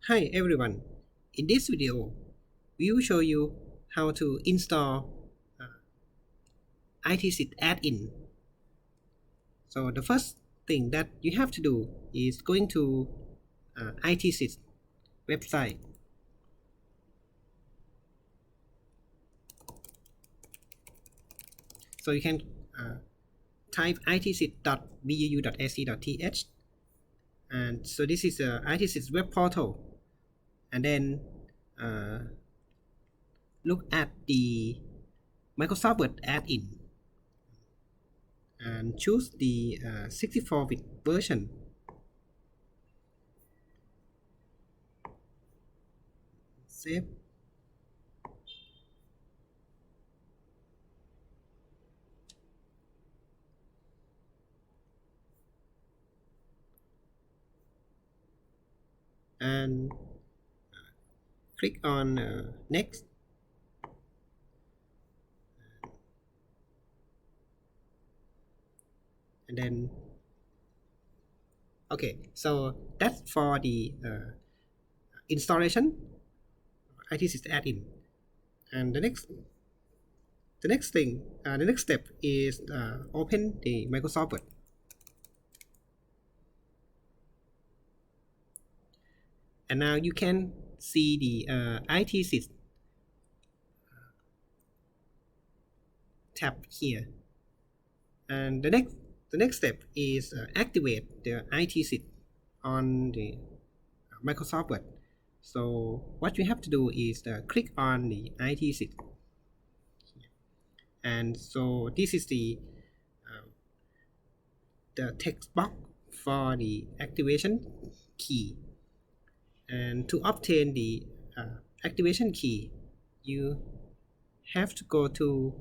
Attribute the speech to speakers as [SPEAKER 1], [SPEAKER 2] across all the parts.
[SPEAKER 1] Hi everyone, in this video we will show you how to install iThesis add-in. So the first thing that you have to do is going to iThesis website. So you can type ithesis.buu.ac.th, and so this is the iThesis web portal, and then look at the Microsoft Word add-in and choose the 64-bit version. Save. And click on next. And then okay, so that's for the installation iThesis add-in. And the next step is open the Microsoft Word. And now you can see the iThesis tab here. And the next step is activate the iThesis on the Microsoft Word. So what you have to do is click on the iThesis, and so this is the text box for the activation key. And to obtain the activation key, you have to go to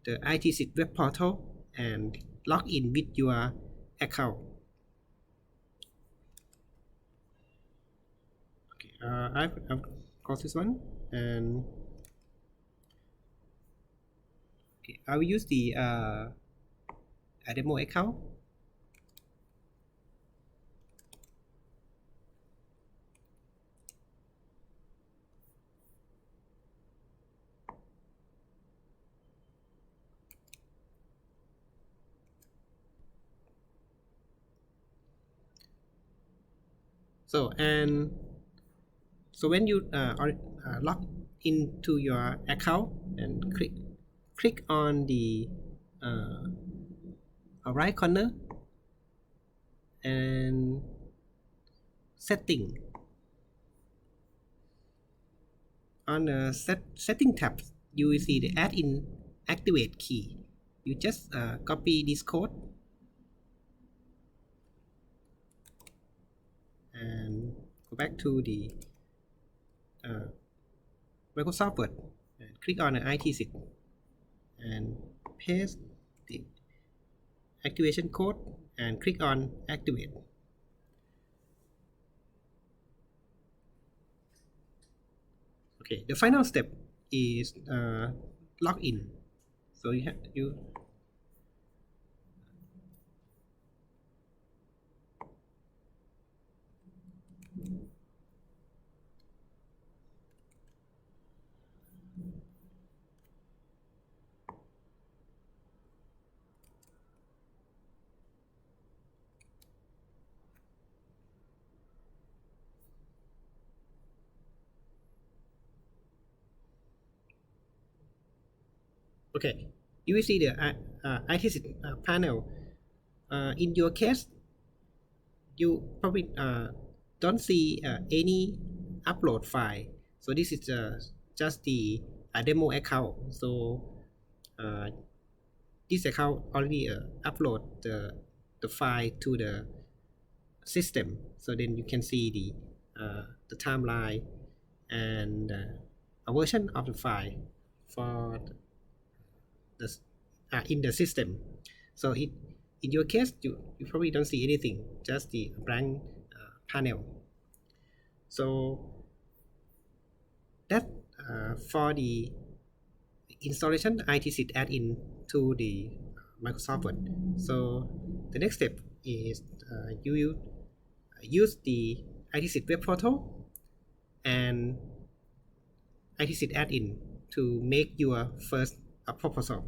[SPEAKER 1] the iThesis web portal and log in with your account. Okay, I've got this one, and okay, I will use the demo account. So when you log into your account and click on the right corner and setting. On the setting tab, you will see the add-in activate key. You just copy this code and go back to the Microsoft Word and click on the iThesis and paste the activation code and click on activate. Okay, the final step is log in. So you okay, you will see the iThesis panel. In your case, you probably don't see any upload file. So this is just the demo account. So this account already upload the file to the system. So then you can see the timeline and a version of the file for the in the system. So in your case, you probably don't see anything, just the blank panel. So that for the installation iThesis add-in to the Microsoft Word. So the next step is you will use the iThesis web portal and iThesis add-in to make your first proposal.